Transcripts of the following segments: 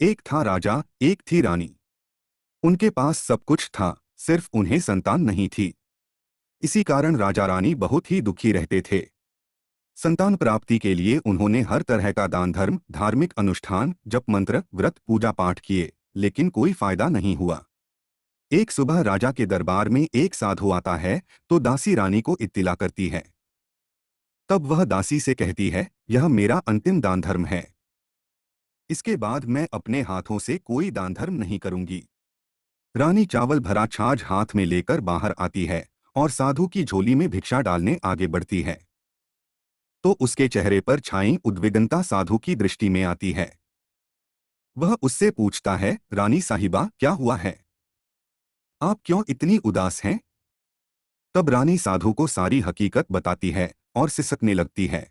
एक था राजा, एक थी रानी। उनके पास सब कुछ था, सिर्फ उन्हें संतान नहीं थी। इसी कारण राजा रानी बहुत ही दुखी रहते थे। संतान प्राप्ति के लिए उन्होंने हर तरह का दान धर्म, धार्मिक अनुष्ठान, जप मंत्र, व्रत, पूजा पाठ किए, लेकिन कोई फायदा नहीं हुआ। एक सुबह राजा के दरबार में एक साधु आता है, तो दासी रानी को इत्तिला करती है। तब वह दासी से कहती है, यह मेरा अंतिम दान धर्म है। इसके बाद मैं अपने हाथों से कोई दान धर्म नहीं करूंगी। रानी चावल भरा छाछ हाथ में लेकर बाहर आती है और साधु की झोली में भिक्षा डालने आगे बढ़ती है। तो उसके चेहरे पर छाई उद्विग्नता साधु की दृष्टि में आती है। वह उससे पूछता है, रानी साहिबा, क्या हुआ है? आप क्यों इतनी उदास हैं? तब रानी साधु को सारी हकीकत बताती है और सिसकने लगती है।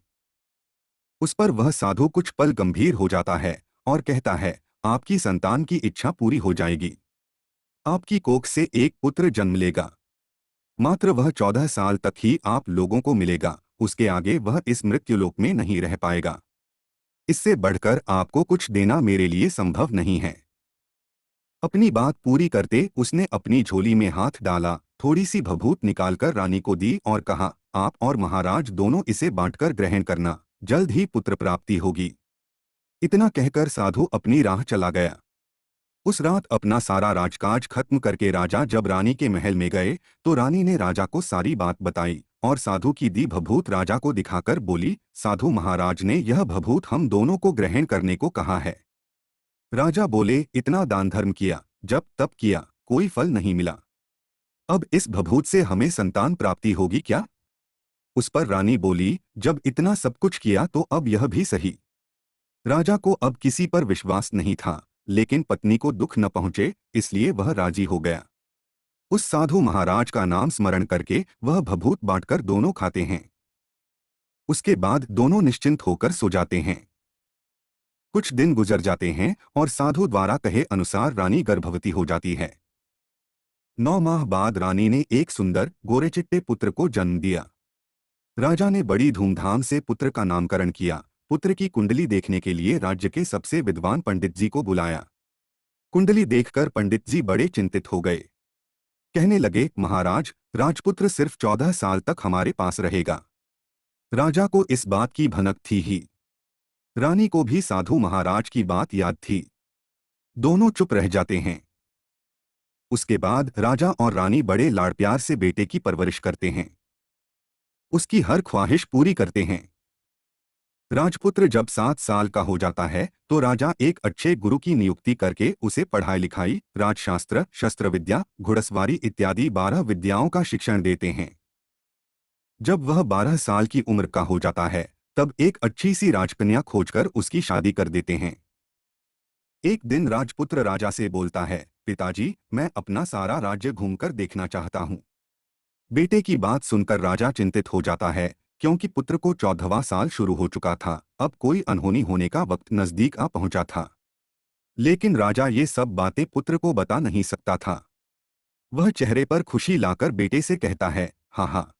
उस पर वह साधु कुछ पल गंभीर हो जाता है और कहता है, आपकी संतान की इच्छा पूरी हो जाएगी। आपकी कोख से एक पुत्र जन्म लेगा। मात्र वह 14 साल तक ही आप लोगों को मिलेगा, उसके आगे वह इस मृत्युलोक में नहीं रह पाएगा। इससे बढ़कर आपको कुछ देना मेरे लिए संभव नहीं है। अपनी बात पूरी करते उसने अपनी झोली में हाथ डाला, थोड़ी सी भभूत निकालकर रानी को दी और कहा, आप और महाराज दोनों इसे बांटकर ग्रहण करना, जल्द ही पुत्र प्राप्ति होगी। इतना कहकर साधु अपनी राह चला गया। उस रात अपना सारा राजकाज खत्म करके राजा जब रानी के महल में गए, तो रानी ने राजा को सारी बात बताई और साधु की दी भभूत राजा को दिखाकर बोली, साधु महाराज ने यह भभूत हम दोनों को ग्रहण करने को कहा है। राजा बोले, इतना दान धर्म किया, जब तप किया, कोई फल नहीं मिला। अब इस भभूत से हमें संतान प्राप्ति होगी क्या? उस पर रानी बोली, जब इतना सब कुछ किया तो अब यह भी सही। राजा को अब किसी पर विश्वास नहीं था, लेकिन पत्नी को दुख न पहुंचे, इसलिए वह राजी हो गया। उस साधु महाराज का नाम स्मरण करके वह भभूत बांटकर दोनों खाते हैं। उसके बाद दोनों निश्चिंत होकर सो जाते हैं। कुछ दिन गुजर जाते हैं और साधु द्वारा कहे अनुसार रानी गर्भवती हो जाती है। 9 माह बाद रानी ने एक सुंदर गोरेचिट्टे पुत्र को जन्म दिया। राजा ने बड़ी धूमधाम से पुत्र का नामकरण किया। पुत्र की कुंडली देखने के लिए राज्य के सबसे विद्वान पंडित जी को बुलाया। कुंडली देखकर पंडित जी बड़े चिंतित हो गए। कहने लगे, महाराज, राजपुत्र सिर्फ 14 साल तक हमारे पास रहेगा। राजा को इस बात की भनक थी ही। रानी को भी साधु महाराज की बात याद थी। दोनों चुप रह जाते हैं। उसके बाद राजा और रानी बड़े लाड़ प्यार से बेटे की परवरिश करते हैं। उसकी हर ख्वाहिश पूरी करते हैं। राजपुत्र जब 7 साल का हो जाता है तो राजा एक अच्छे गुरु की नियुक्ति करके उसे पढ़ाई लिखाई, राजशास्त्र, शस्त्र विद्या, घुड़सवारी इत्यादि 12 विद्याओं का शिक्षण देते हैं। जब वह 12 साल की उम्र का हो जाता है, तब एक अच्छी सी राजकन्या खोजकर उसकी शादी कर देते हैं। एक दिन राजपुत्र राजा से बोलता है, पिताजी, मैं अपना सारा राज्य घूमकर देखना चाहता हूँ। बेटे की बात सुनकर राजा चिंतित हो जाता है, क्योंकि पुत्र को 14वां साल शुरू हो चुका था, अब कोई अनहोनी होने का वक्त नजदीक आ पहुंचा था। लेकिन राजा ये सब बातें पुत्र को बता नहीं सकता था। वह चेहरे पर खुशी लाकर बेटे से कहता है, हाँ हाँ,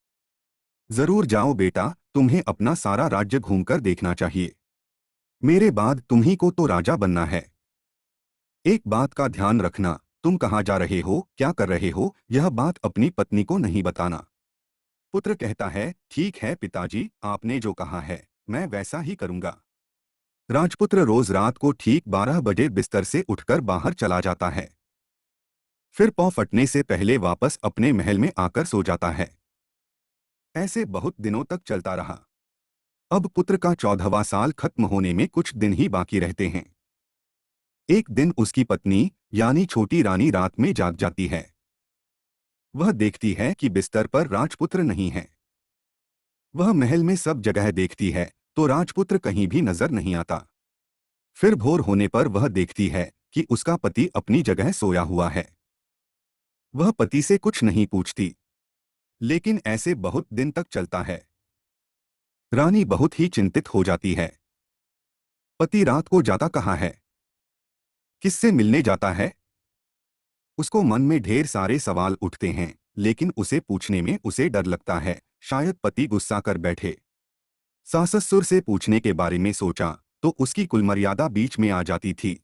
जरूर जाओ बेटा, तुम्हें अपना सारा राज्य घूमकर देखना चाहिए। मेरे बाद तुम्ही को तो राजा बनना है। एक बात का ध्यान रखना, तुम कहाँ जा रहे हो, क्या कर रहे हो, यह बात अपनी पत्नी को नहीं बताना। पुत्र कहता है, ठीक है पिताजी, आपने जो कहा है मैं वैसा ही करूंगा। राजपुत्र रोज रात को ठीक 12 बजे बिस्तर से उठकर बाहर चला जाता है। फिर पौ फटने से पहले वापस अपने महल में आकर सो जाता है। ऐसे बहुत दिनों तक चलता रहा। अब पुत्र का 14वां साल खत्म होने में कुछ दिन ही बाकी रहते हैं। एक दिन उसकी पत्नी यानी छोटी रानी रात में जाग जाती है। वह देखती है कि बिस्तर पर राजपुत्र नहीं है। वह महल में सब जगह देखती है, तो राजपुत्र कहीं भी नजर नहीं आता। फिर भोर होने पर वह देखती है कि उसका पति अपनी जगह सोया हुआ है। वह पति से कुछ नहीं पूछती, लेकिन ऐसे बहुत दिन तक चलता है। रानी बहुत ही चिंतित हो जाती है। पति रात को जाता कहाँ है? किससे मिलने जाता है? उसको मन में ढेर सारे सवाल उठते हैं, लेकिन उसे पूछने में उसे डर लगता है, शायद पति गुस्सा कर बैठे। सास ससुर से पूछने के बारे में सोचा तो उसकी कुल मर्यादा बीच में आ जाती थी।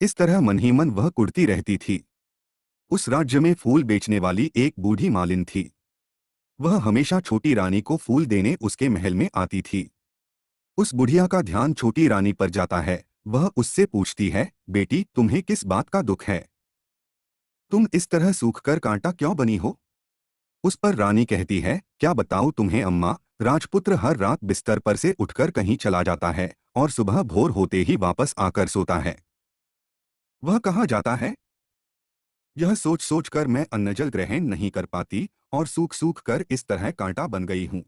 इस तरह मन ही मन वह कुढ़ती रहती थी। उस राज्य में फूल बेचने वाली एक बूढ़ी मालिन थी। वह हमेशा छोटी रानी को फूल देने उसके महल में आती थी। उस बुढ़िया का ध्यान छोटी रानी पर जाता है। वह उससे पूछती है, बेटी तुम्हें किस बात का दुख है? तुम इस तरह सूखकर कांटा क्यों बनी हो? उस पर रानी कहती है, क्या बताऊं तुम्हें अम्मा, राजपुत्र हर रात बिस्तर पर से उठकर कहीं चला जाता है और सुबह भोर होते ही वापस आकर सोता है। वह कहाँ जाता है? यह सोच सोच कर मैं अन्नजल ग्रहण नहीं कर पाती और सूख सूख कर इस तरह कांटा बन गई हूँ।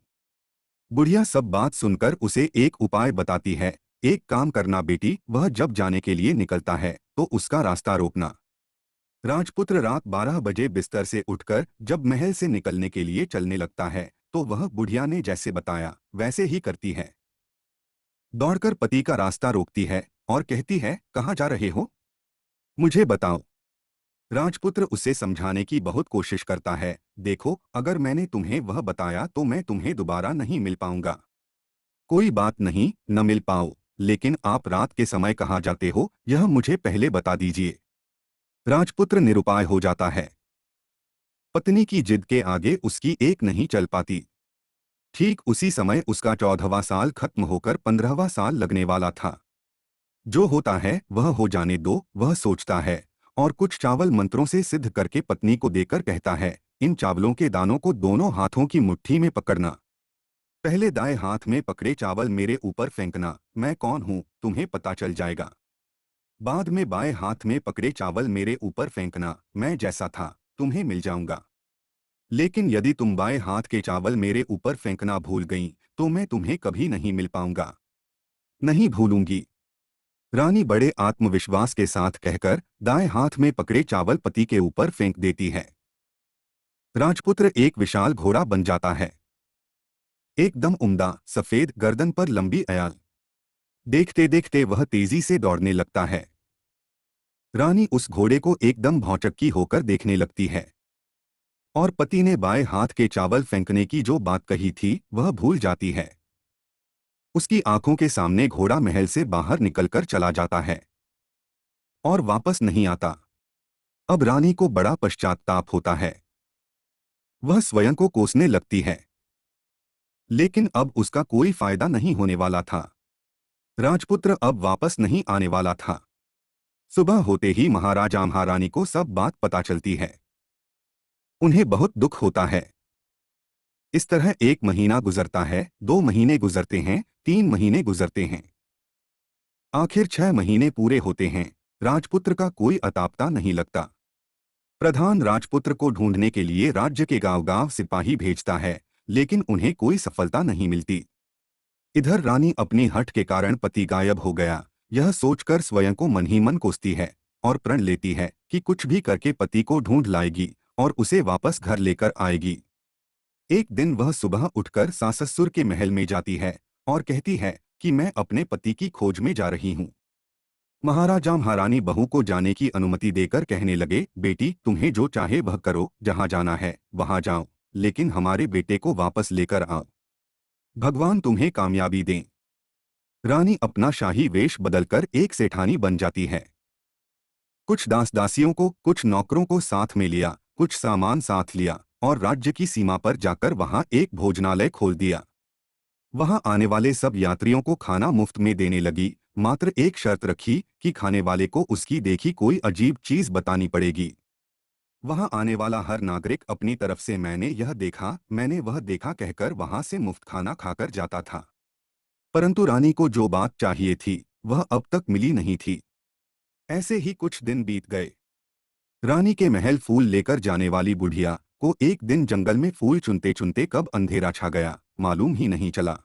बुढ़िया सब बात सुनकर उसे एक उपाय बताती है। एक काम करना बेटी, वह जब जाने के लिए निकलता है तो उसका रास्ता रोकना। राजपुत्र रात 12 बजे बिस्तर से उठकर जब महल से निकलने के लिए चलने लगता है तो वह बुढ़िया ने जैसे बताया वैसे ही करती है। दौड़कर पति का रास्ता रोकती है और कहती है, कहाँ जा रहे हो? मुझे बताओ। राजपुत्र उसे समझाने की बहुत कोशिश करता है। देखो, अगर मैंने तुम्हें वह बताया तो मैं तुम्हें दोबारा नहीं मिल पाऊंगा। कोई बात नहीं, न मिल पाओ, लेकिन आप रात के समय कहाँ जाते हो यह मुझे पहले बता दीजिए। राजपुत्र निरुपाय हो जाता है। पत्नी की जिद के आगे उसकी एक नहीं चल पाती। ठीक उसी समय उसका 14वां साल खत्म होकर 15वां साल लगने वाला था। जो होता है वह हो जाने दो, वह सोचता है और कुछ चावल मंत्रों से सिद्ध करके पत्नी को देकर कहता है, इन चावलों के दानों को दोनों हाथों की मुट्ठी में पकड़ना। पहले दाएं हाथ में पकड़े चावल मेरे ऊपर फेंकना, मैं कौन हूं तुम्हें पता चल जाएगा। बाद में बाएं हाथ में पकड़े चावल मेरे ऊपर फेंकना, मैं जैसा था तुम्हें मिल जाऊंगा। लेकिन यदि तुम बाएं हाथ के चावल मेरे ऊपर फेंकना भूल गईं तो मैं तुम्हें कभी नहीं मिल पाऊंगा। नहीं भूलूंगी। रानी बड़े आत्मविश्वास के साथ कहकर दाएं हाथ में पकड़े चावल पति के ऊपर फेंक देती है। राजपुत्र एक विशाल घोड़ा बन जाता है। एकदम उम्दा, सफेद, गर्दन पर लंबी अयाल। देखते देखते वह तेजी से दौड़ने लगता है। रानी उस घोड़े को एकदम भौचक्की होकर देखने लगती है और पति ने बाएं हाथ के चावल फेंकने की जो बात कही थी वह भूल जाती है। उसकी आंखों के सामने घोड़ा महल से बाहर निकलकर चला जाता है और वापस नहीं आता। अब रानी को बड़ा पश्चाताप होता है। वह स्वयं को कोसने लगती है, लेकिन अब उसका कोई फायदा नहीं होने वाला था। राजपुत्र अब वापस नहीं आने वाला था। सुबह होते ही महाराजा महारानी को सब बात पता चलती है। उन्हें बहुत दुख होता है। इस तरह 1 महीना गुजरता है, 2 महीने गुजरते हैं, 3 महीने गुजरते हैं। आखिर 6 महीने पूरे होते हैं। राजपुत्र का कोई अतापता नहीं लगता। प्रधान राजपुत्र को ढूंढने के लिए राज्य के गांव-गांव सिपाही भेजता है, लेकिन उन्हें कोई सफलता नहीं मिलती। इधर रानी अपनी हठ के कारण पति गायब हो गया यह सोचकर स्वयं को मन ही मन कोसती है और प्रण लेती है कि कुछ भी करके पति को ढूंढ लाएगी और उसे वापस घर लेकर आएगी। एक दिन वह सुबह उठकर सास-ससुर के महल में जाती है और कहती है कि मैं अपने पति की खोज में जा रही हूँ। महाराजा महारानी बहू को जाने की अनुमति देकर कहने लगे, बेटी तुम्हें जो चाहे वह करो, जहाँ जाना है वहाँ जाओ, लेकिन हमारे बेटे को वापस लेकर आओ। भगवान तुम्हें कामयाबी दें। रानी अपना शाही वेश बदलकर एक सेठानी बन जाती है। कुछ दास दासियों को, कुछ नौकरों को साथ में लिया, कुछ सामान साथ लिया और राज्य की सीमा पर जाकर वहां एक भोजनालय खोल दिया। वहां आने वाले सब यात्रियों को खाना मुफ्त में देने लगी, मात्र एक शर्त रखी कि खाने वाले को उसकी देखी कोई अजीब चीज बतानी पड़ेगी। वहां आने वाला हर नागरिक अपनी तरफ से मैंने यह देखा, मैंने वह देखा कहकर वहां से मुफ्त खाना खाकर जाता था। परंतु रानी को जो बात चाहिए थी वह अब तक मिली नहीं थी। ऐसे ही कुछ दिन बीत गए। रानी के महल फूल लेकर जाने वाली बुढ़िया को एक दिन जंगल में फूल चुनते चुनते कब अंधेरा छा गया मालूम ही नहीं चला।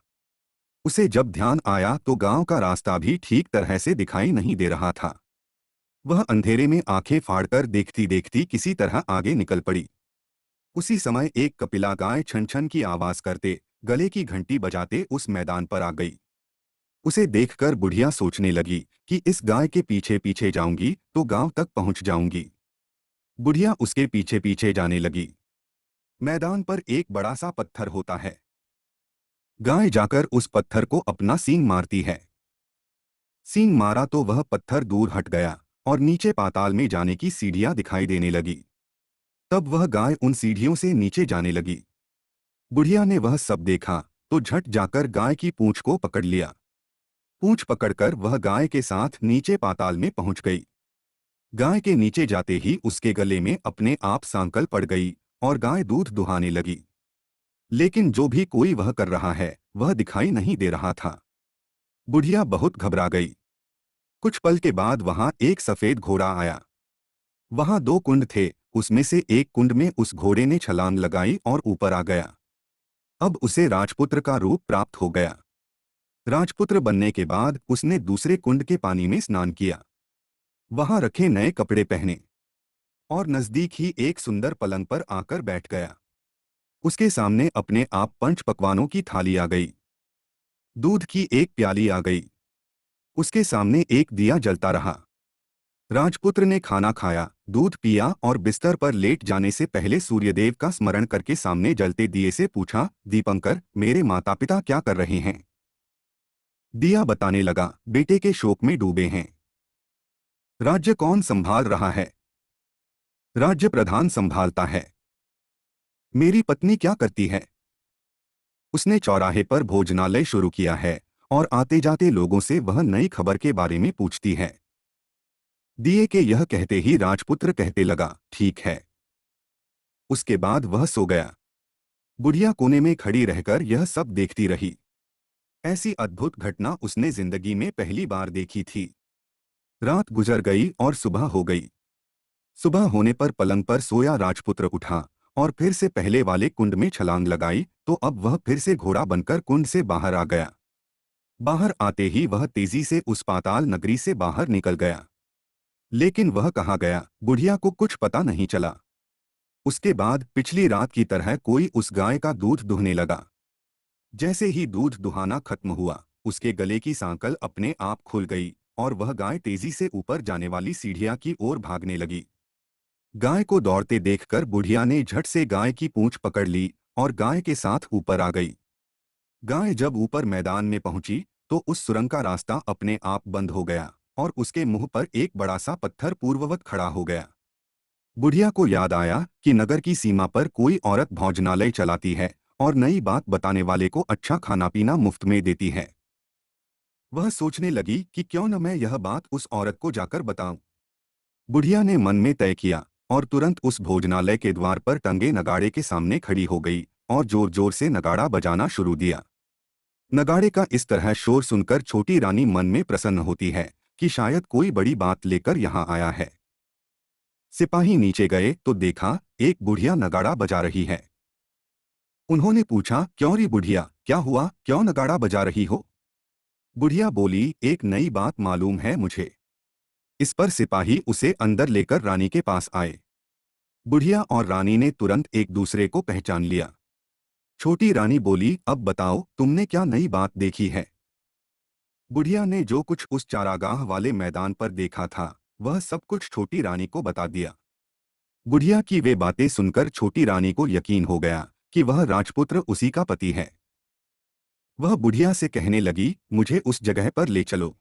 उसे जब ध्यान आया तो गांव का रास्ता भी ठीक तरह से दिखाई नहीं दे रहा था। वह अंधेरे में आंखें फाड़कर देखती देखती किसी तरह आगे निकल पड़ी। उसी समय एक कपिला गाय छन छन की आवाज करते, गले की घंटी बजाते उस मैदान पर आ गई। उसे देखकर बुढ़िया सोचने लगी कि इस गाय के पीछे पीछे जाऊंगी तो गांव तक पहुंच जाऊंगी। बुढ़िया उसके पीछे पीछे जाने लगी। मैदान पर एक बड़ा सा पत्थर होता है। गाय जाकर उस पत्थर को अपना सींग मारती है। सींग मारा तो वह पत्थर दूर हट गया और नीचे पाताल में जाने की सीढ़ियां दिखाई देने लगी। तब वह गाय उन सीढ़ियों से नीचे जाने लगी। बुढ़िया ने वह सब देखा तो झट जाकर गाय की पूंछ को पकड़ लिया। पूंछ पकड़कर वह गाय के साथ नीचे पाताल में पहुंच गई। गाय के नीचे जाते ही उसके गले में अपने आप सांकल पड़ गई और गाय दूध दुहाने लगी। लेकिन जो भी कोई वह कर रहा है वह दिखाई नहीं दे रहा था। बुढ़िया बहुत घबरा गई। कुछ पल के बाद वहां एक सफेद घोड़ा आया। वहां दो कुंड थे, उसमें से एक कुंड में उस घोड़े ने छलांग लगाई और ऊपर आ गया। अब उसे राजपुत्र का रूप प्राप्त हो गया। राजपुत्र बनने के बाद उसने दूसरे कुंड के पानी में स्नान किया। वहां रखे नए कपड़े पहने और नजदीक ही एक सुंदर पलंग पर आकर बैठ गया। उसके सामने अपने आप पंच पकवानों की थाली आ गई। दूध की एक प्याली आ गई। उसके सामने एक दिया जलता रहा। राजपुत्र ने खाना खाया, दूध पिया और बिस्तर पर लेट जाने से पहले सूर्यदेव का स्मरण करके सामने जलते दिए से पूछा, दीपंकर, मेरे माता पिता क्या कर रहे हैं? दिया बताने लगा, बेटे के शोक में डूबे हैं। राज्य कौन संभाल रहा है? राज्य प्रधान संभालता है। मेरी पत्नी क्या करती है? उसने चौराहे पर भोजनालय शुरू किया है और आते जाते लोगों से वह नई खबर के बारे में पूछती है। दिए के यह कहते ही राजपुत्र कहते लगा, ठीक है। उसके बाद वह सो गया। बुढ़िया कोने में खड़ी रहकर यह सब देखती रही। ऐसी अद्भुत घटना उसने जिंदगी में पहली बार देखी थी। रात गुजर गई और सुबह हो गई। सुबह होने पर पलंग पर सोया राजपुत्र उठा और फिर से पहले वाले कुंड में छलांग लगाई तो अब वह फिर से घोड़ा बनकर कुंड से बाहर आ गया। बाहर आते ही वह तेजी से उस पाताल नगरी से बाहर निकल गया। लेकिन वह कहाँ गया, बुढ़िया को कुछ पता नहीं चला। उसके बाद पिछली रात की तरह कोई उस गाय का दूध दुहने लगा। जैसे ही दूध दुहाना खत्म हुआ, उसके गले की सांकल अपने आप खुल गई और वह गाय तेजी से ऊपर जाने वाली सीढ़ियां की ओर भागने लगी। गाय को दौड़ते देखकर बुढ़िया ने झट से गाय की पूंछ पकड़ ली और गाय के साथ ऊपर आ गई। गाय जब ऊपर मैदान में पहुंची तो उस सुरंग का रास्ता अपने आप बंद हो गया और उसके मुंह पर एक बड़ा सा पत्थर पूर्ववत खड़ा हो गया। बुढ़िया को याद आया कि नगर की सीमा पर कोई औरत भोजनालय चलाती है और नई बात बताने वाले को अच्छा खाना पीना मुफ्त में देती है। वह सोचने लगी कि क्यों न मैं यह बात उस औरत को जाकर बताऊं। बुढ़िया ने मन में तय किया और तुरंत उस भोजनालय के द्वार पर टंगे नगाड़े के सामने खड़ी हो गई और जोर जोर से नगाड़ा बजाना शुरू दिया। नगाड़े का इस तरह शोर सुनकर छोटी रानी मन में प्रसन्न होती है कि शायद कोई बड़ी बात लेकर यहाँ आया है। सिपाही नीचे गए तो देखा एक बुढ़िया नगाड़ा बजा रही है। उन्होंने पूछा, क्यों री बुढ़िया, क्या हुआ, क्यों नगाड़ा बजा रही हो? बुढ़िया बोली, एक नई बात मालूम है मुझे। इस पर सिपाही उसे अंदर लेकर रानी के पास आए। बुढ़िया और रानी ने तुरंत एक दूसरे को पहचान लिया। छोटी रानी बोली, अब बताओ तुमने क्या नई बात देखी है? बुढ़िया ने जो कुछ उस चारागाह वाले मैदान पर देखा था वह सब कुछ छोटी रानी को बता दिया। बुढ़िया की वे बातें सुनकर छोटी रानी को यकीन हो गया कि वह राजपुत्र उसी का पति है। वह बुढ़िया से कहने लगी, मुझे उस जगह पर ले चलो।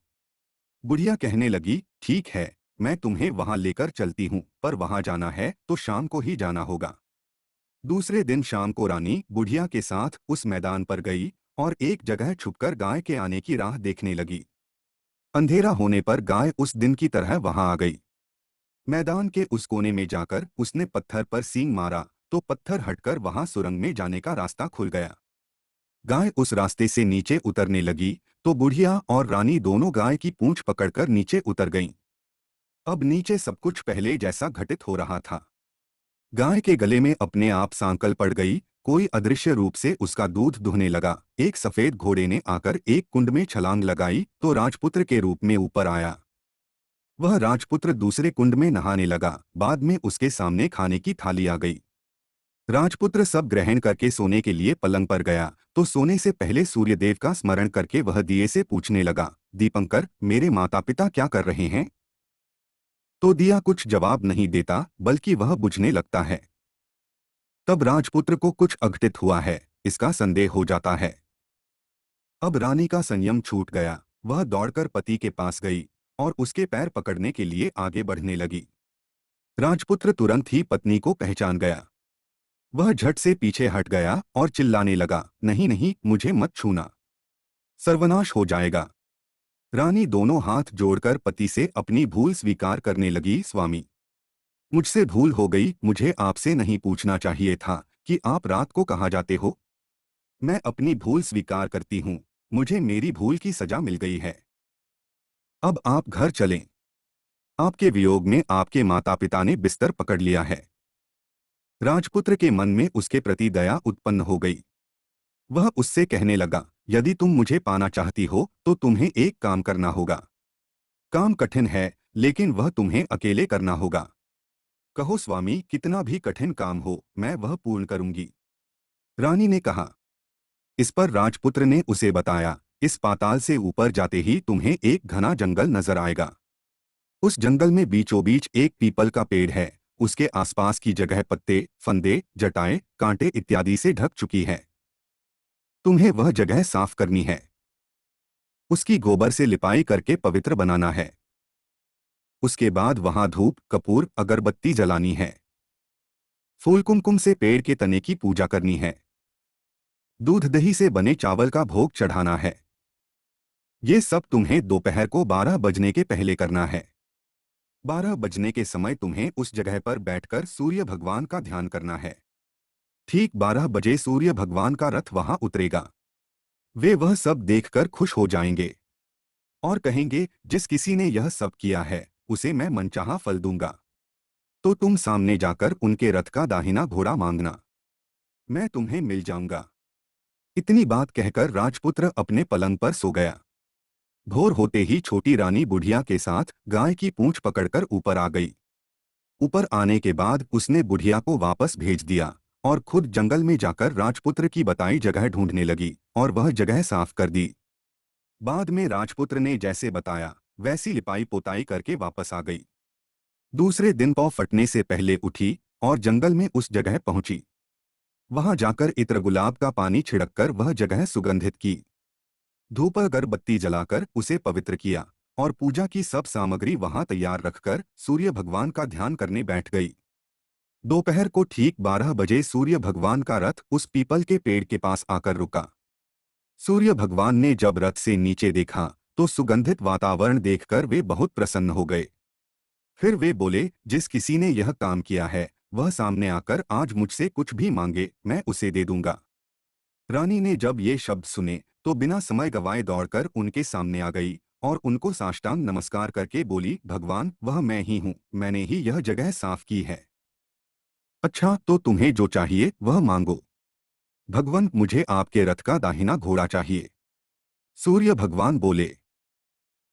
बुढ़िया कहने लगी, ठीक है, मैं तुम्हें वहां लेकर चलती हूँ, पर वहां जाना है तो शाम को ही जाना होगा। दूसरे दिन शाम को रानी बुढ़िया के साथ उस मैदान पर गई और एक जगह छुपकर गाय के आने की राह देखने लगी। अंधेरा होने पर गाय उस दिन की तरह वहां आ गई। मैदान के उस कोने में जाकर उसने पत्थर पर सींग मारा तो पत्थर हटकर वहां सुरंग में जाने का रास्ता खुल गया। गाय उस रास्ते से नीचे उतरने लगी तो बुढ़िया और रानी दोनों गाय की पूंछ पकड़कर नीचे उतर गईं। अब नीचे सब कुछ पहले जैसा घटित हो रहा था। गाय के गले में अपने आप सांकल पड़ गई, कोई अदृश्य रूप से उसका दूध दुहने लगा। एक सफेद घोड़े ने आकर एक कुंड में छलांग लगाई तो राजपुत्र के रूप में ऊपर आया। वह राजपुत्र दूसरे कुंड में नहाने लगा। बाद में उसके सामने खाने की थाली आ गई। राजपुत्र सब ग्रहण करके सोने के लिए पलंग पर गया तो सोने से पहले सूर्यदेव का स्मरण करके वह दिए से पूछने लगा, दीपंकर, मेरे माता पिता क्या कर रहे हैं? तो दिया कुछ जवाब नहीं देता बल्कि वह बुझने लगता है। तब राजपुत्र को कुछ अघटित हुआ है इसका संदेह हो जाता है। अब रानी का संयम छूट गया। वह दौड़कर पति के पास गई और उसके पैर पकड़ने के लिए आगे बढ़ने लगी। राजपुत्र तुरंत ही पत्नी को पहचान गया। वह झट से पीछे हट गया और चिल्लाने लगा, नहीं नहीं, मुझे मत छूना, सर्वनाश हो जाएगा। रानी दोनों हाथ जोड़कर पति से अपनी भूल स्वीकार करने लगी, स्वामी, मुझसे भूल हो गई, मुझे आपसे नहीं पूछना चाहिए था कि आप रात को कहाँ जाते हो। मैं अपनी भूल स्वीकार करती हूँ, मुझे मेरी भूल की सजा मिल गई है। अब आप घर चलें। आपके वियोग में आपके माता पिता ने बिस्तर पकड़ लिया है। राजपुत्र के मन में उसके प्रति दया उत्पन्न हो गई। वह उससे कहने लगा, यदि तुम मुझे पाना चाहती हो तो तुम्हें एक काम करना होगा। काम कठिन है, लेकिन वह तुम्हें अकेले करना होगा। कहो स्वामी, कितना भी कठिन काम हो, मैं वह पूर्ण करूंगी। रानी ने कहा। इस पर राजपुत्र ने उसे बताया, इस पाताल से ऊपर जाते ही तुम्हें एक घना जंगल नजर आएगा। उस जंगल में बीचों बीच एक पीपल का पेड़ है। उसके आसपास की जगह पत्ते, फंदे, जटाएं, कांटे इत्यादि से ढक चुकी है। तुम्हें वह जगह साफ करनी है। उसकी गोबर से लिपाई करके पवित्र बनाना है। उसके बाद वहां धूप, कपूर, अगरबत्ती जलानी है। फूल कुमकुम से पेड़ के तने की पूजा करनी है। दूध दही से बने चावल का भोग चढ़ाना है। ये सब तुम्हें दोपहर को 12 बजने के पहले करना है। 12 बजने के समय तुम्हें उस जगह पर बैठकर सूर्य भगवान का ध्यान करना है। ठीक 12 बजे सूर्य भगवान का रथ वहां उतरेगा। वे वह सब देखकर खुश हो जाएंगे और कहेंगे, जिस किसी ने यह सब किया है उसे मैं मनचाहा फल दूंगा। तो तुम सामने जाकर उनके रथ का दाहिना घोड़ा मांगना, मैं तुम्हें मिल जाऊंगा। इतनी बात कहकर राजपुत्र अपने पलंग पर सो गया। भोर होते ही छोटी रानी बुढ़िया के साथ गाय की पूंछ पकड़कर ऊपर आ गई। ऊपर आने के बाद उसने बुढ़िया को वापस भेज दिया और खुद जंगल में जाकर राजपुत्र की बताई जगह ढूंढने लगी और वह जगह साफ कर दी। बाद में राजपुत्र ने जैसे बताया वैसी लिपाई पोताई करके वापस आ गई। दूसरे दिन पौ फटने से पहले उठी और जंगल में उस जगह पहुंची। वहां जाकर इत्र गुलाब का पानी छिड़ककर वह जगह सुगंधित की। धूप अगरबत्ती जलाकर उसे पवित्र किया और पूजा की सब सामग्री वहां तैयार रखकर सूर्य भगवान का ध्यान करने बैठ गई। दोपहर को ठीक 12 बजे सूर्य भगवान का रथ उस पीपल के पेड़ के पास आकर रुका। सूर्य भगवान ने जब रथ से नीचे देखा तो सुगंधित वातावरण देखकर वे बहुत प्रसन्न हो गए। फिर वे बोले, जिस किसी ने यह काम किया है वह सामने आकर आज मुझसे कुछ भी मांगे, मैं उसे दे दूंगा। रानी ने जब ये शब्द सुने तो बिना समय गवाए दौड़कर उनके सामने आ गई और उनको साष्टांग नमस्कार करके बोली, भगवान, वह मैं ही हूँ, मैंने ही यह जगह साफ की है। अच्छा, तो तुम्हें जो चाहिए वह मांगो। भगवान, मुझे आपके रथ का दाहिना घोड़ा चाहिए। सूर्य भगवान बोले,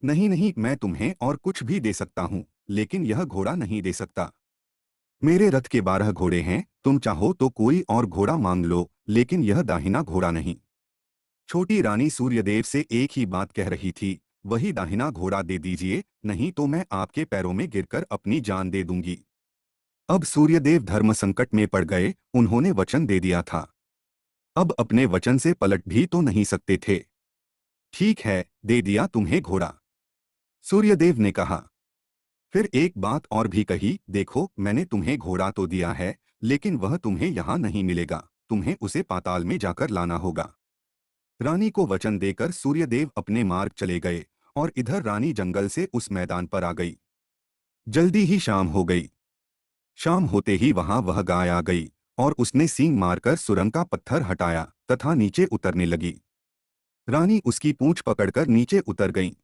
नहीं नहीं, मैं तुम्हें और कुछ भी दे सकता हूँ, लेकिन यह घोड़ा नहीं दे सकता। मेरे रथ के 12 घोड़े हैं, तुम चाहो तो कोई और घोड़ा मांग लो, लेकिन यह दाहिना घोड़ा नहीं। छोटी रानी सूर्यदेव से एक ही बात कह रही थी, वही दाहिना घोड़ा दे दीजिए, नहीं तो मैं आपके पैरों में गिरकर अपनी जान दे दूंगी। अब सूर्यदेव धर्म संकट में पड़ गए, उन्होंने वचन दे दिया था। अब अपने वचन से पलट भी तो नहीं सकते थे। ठीक है, दे दिया तुम्हें घोड़ा, सूर्यदेव ने कहा। फिर एक बात और भी कही, देखो, मैंने तुम्हें घोड़ा तो दिया है, लेकिन वह तुम्हें यहाँ नहीं मिलेगा, तुम्हें उसे पाताल में जाकर लाना होगा। रानी को वचन देकर सूर्यदेव अपने मार्ग चले गए और इधर रानी जंगल से उस मैदान पर आ गई। जल्दी ही शाम हो गई। शाम होते ही वहां वह गाय आ गई और उसने सींग मारकर सुरंग का पत्थर हटाया तथा नीचे उतरने लगी। रानी उसकी पूंछ पकड़कर नीचे उतर गई।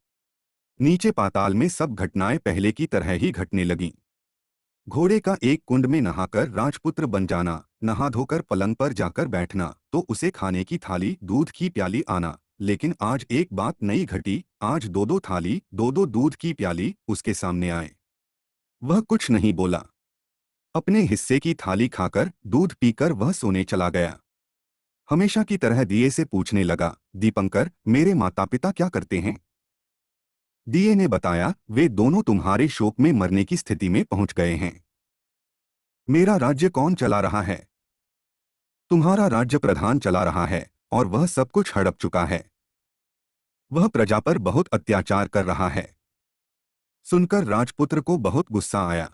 नीचे पाताल में सब घटनाएं पहले की तरह ही घटने लगीं। घोड़े का एक कुंड में नहाकर राजपुत्र बन जाना, नहा धोकर पलंग पर जाकर बैठना, तो उसे खाने की थाली, दूध की प्याली आना। लेकिन आज एक बात नई घटी, आज दो दो थाली, दो दो दूध की प्याली उसके सामने आए। वह कुछ नहीं बोला। अपने हिस्से की थाली खाकर, दूध पीकर वह सोने चला गया। हमेशा की तरह दिए से पूछने लगा, दीपंकर, मेरे माता पिता क्या करते हैं? दिए ने बताया, वे दोनों तुम्हारे शोक में मरने की स्थिति में पहुंच गए हैं। मेरा राज्य कौन चला रहा है? तुम्हारा राज्य प्रधान चला रहा है और वह सब कुछ हड़प चुका है। वह प्रजा पर बहुत अत्याचार कर रहा है। सुनकर राजपुत्र को बहुत गुस्सा आया।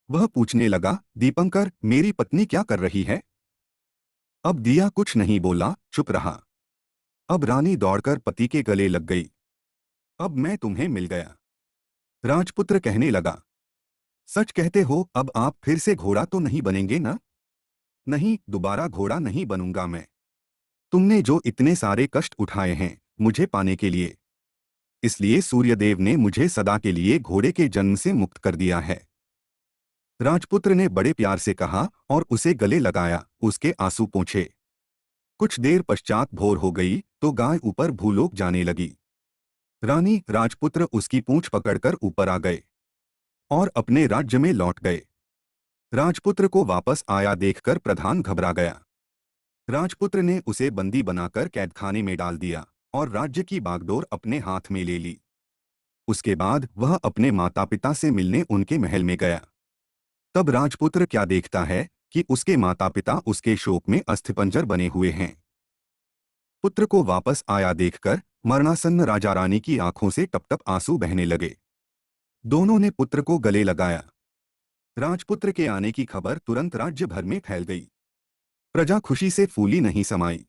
वह पूछने लगा, दीपंकर, मेरी पत्नी क्या कर रही है? अब दिया कुछ नहीं बोला, चुप रहा। अब रानी दौड़कर पति के गले लग गई। अब मैं तुम्हें मिल गया। राजपुत्र कहने लगा, सच कहते हो, अब आप फिर से घोड़ा तो नहीं बनेंगे ना? नहीं, दोबारा घोड़ा नहीं बनूंगा मैं। तुमने जो इतने सारे कष्ट उठाए हैं मुझे पाने के लिए, इसलिए सूर्यदेव ने मुझे सदा के लिए घोड़े के जन्म से मुक्त कर दिया है। राजपुत्र ने बड़े प्यार से कहा और उसे गले लगाया, उसके आंसू पोंछे। कुछ देर पश्चात भोर हो गई तो गाय ऊपर भूलोक जाने लगी। रानी, राजपुत्र उसकी पूंछ पकड़कर ऊपर आ गए और अपने राज्य में लौट गए। राजपुत्र को वापस आया देखकर प्रधान घबरा गया। राजपुत्र ने उसे बंदी बनाकर कैदखाने में डाल दिया और राज्य की बागडोर अपने हाथ में ले ली। उसके बाद वह अपने माता पिता से मिलने उनके महल में गया। तब राजपुत्र क्या देखता है कि उसके माता पिता उसके शोक में अस्थिपंजर बने हुए हैं। पुत्र को वापस आया देखकर मरणासन्न राजा रानी की आंखों से टप टप आंसू बहने लगे। दोनों ने पुत्र को गले लगाया। राजपुत्र के आने की खबर तुरंत राज्य भर में फैल गई। प्रजा खुशी से फूली नहीं समाई।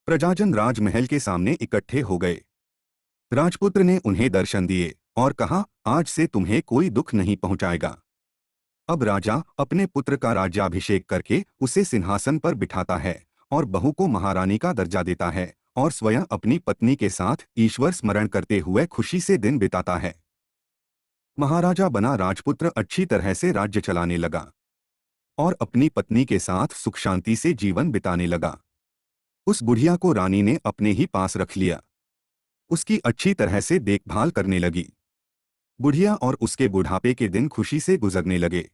प्रजाजन राजमहल के सामने इकट्ठे हो गए। राजपुत्र ने उन्हें दर्शन दिए और कहा, आज से तुम्हें कोई दुख नहीं पहुंचाएगा। अब राजा अपने पुत्र का राज्याभिषेक करके उसे सिंहासन पर बिठाता है और बहू को महारानी का दर्जा देता है और स्वयं अपनी पत्नी के साथ ईश्वर स्मरण करते हुए खुशी से दिन बिताता है। महाराजा बना राजपुत्र अच्छी तरह से राज्य चलाने लगा और अपनी पत्नी के साथ सुख शांति से जीवन बिताने लगा। उस बुढ़िया को रानी ने अपने ही पास रख लिया। उसकी अच्छी तरह से देखभाल करने लगी। बुढ़िया और उसके बुढ़ापे के दिन खुशी से गुजरने लगे।